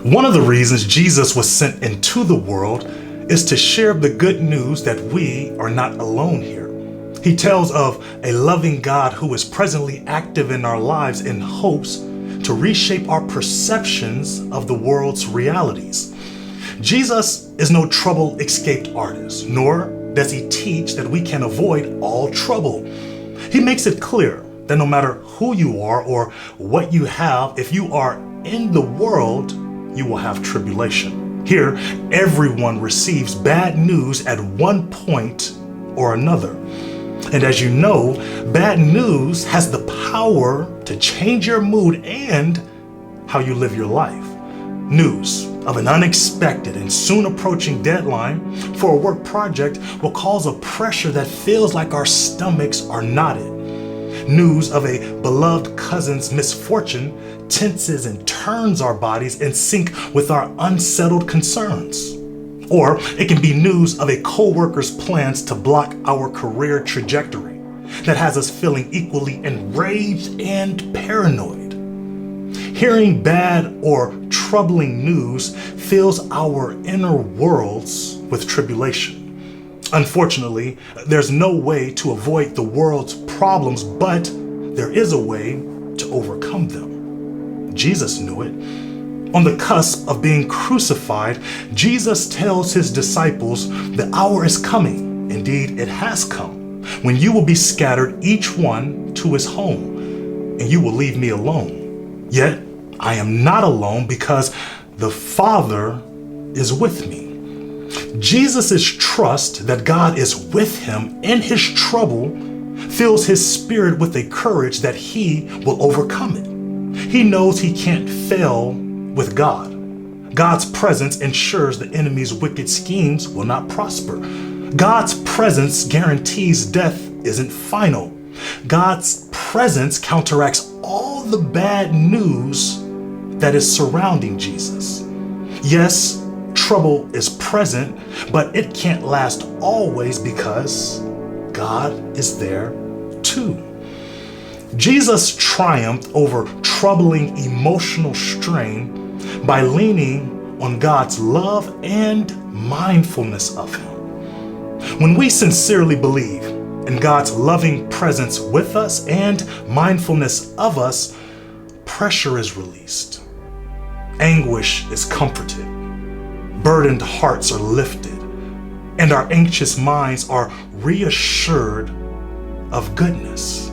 One of the reasons Jesus was sent into the world is to share the good news that we are not alone here. He tells of a loving God who is presently active in our lives in hopes to reshape our perceptions of the world's realities. Jesus is no trouble-escaped artist, nor does he teach that we can avoid all trouble. He makes it clear that no matter who you are or what you have, if you are in the world, you will have tribulation. Here, everyone receives bad news at one point or another. And as you know, bad news has the power to change your mood and how you live your life. News of an unexpected and soon approaching deadline for a work project will cause a pressure that feels like our stomachs are knotted. News of a beloved cousin's misfortune tenses and turns our bodies in sync with our unsettled concerns. Or it can be news of a coworker's plans to block our career trajectory that has us feeling equally enraged and paranoid. Hearing bad or troubling news fills our inner worlds with tribulation. Unfortunately, there's no way to avoid the world's problems, but there is a way to overcome them. Jesus knew it. On the cusp of being crucified, Jesus tells his disciples, the hour is coming, indeed it has come, when you will be scattered each one to his home, and you will leave me alone. Yet I am not alone because the Father is with me. Jesus' trust that God is with him in his trouble fills his spirit with a courage that he will overcome it. He knows he can't fail with God. God's presence ensures the enemy's wicked schemes will not prosper. God's presence guarantees death isn't final. God's presence counteracts all the bad news that is surrounding Jesus. Yes, trouble is present, but it can't last always because God is there too. Jesus triumphed over troubling emotional strain by leaning on God's love and mindfulness of him. When we sincerely believe in God's loving presence with us and mindfulness of us, pressure is released, anguish is comforted, burdened hearts are lifted, and our anxious minds are reassured of goodness.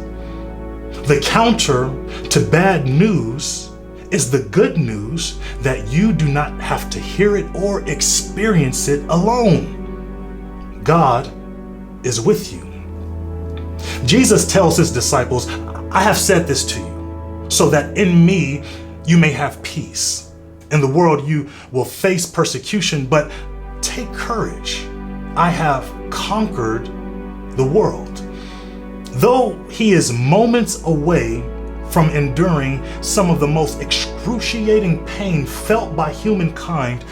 The counter to bad news is the good news that you do not have to hear it or experience it alone. God is with you. Jesus tells his disciples, I have said this to you, so that in me you may have peace. In the world you will face persecution, but take courage. I have conquered the world. Though he is moments away from enduring some of the most excruciating pain felt by humankind,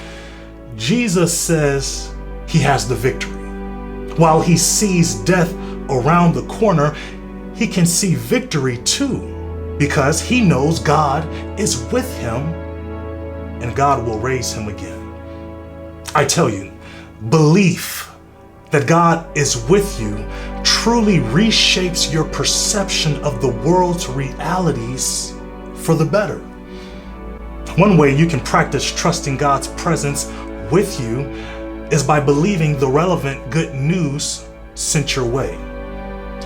Jesus says he has the victory. While he sees death around the corner, he can see victory too, because he knows God is with him and God will raise him again. I tell you, belief that God is with you truly reshapes your perception of the world's realities for the better. One way you can practice trusting God's presence with you is by believing the relevant good news sent your way.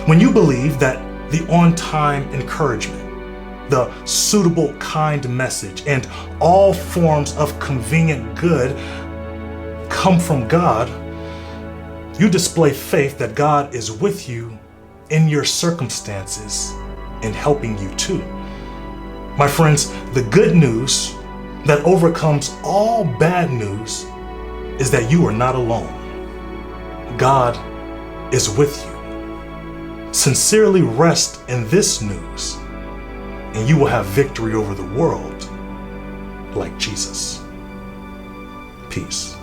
When you believe that the on-time encouragement, the suitable kind message, and all forms of convenient good come from God, you display faith that God is with you in your circumstances and helping you too. My friends, the good news that overcomes all bad news is that you are not alone. God is with you. Sincerely rest in this news, and you will have victory over the world like Jesus. Peace.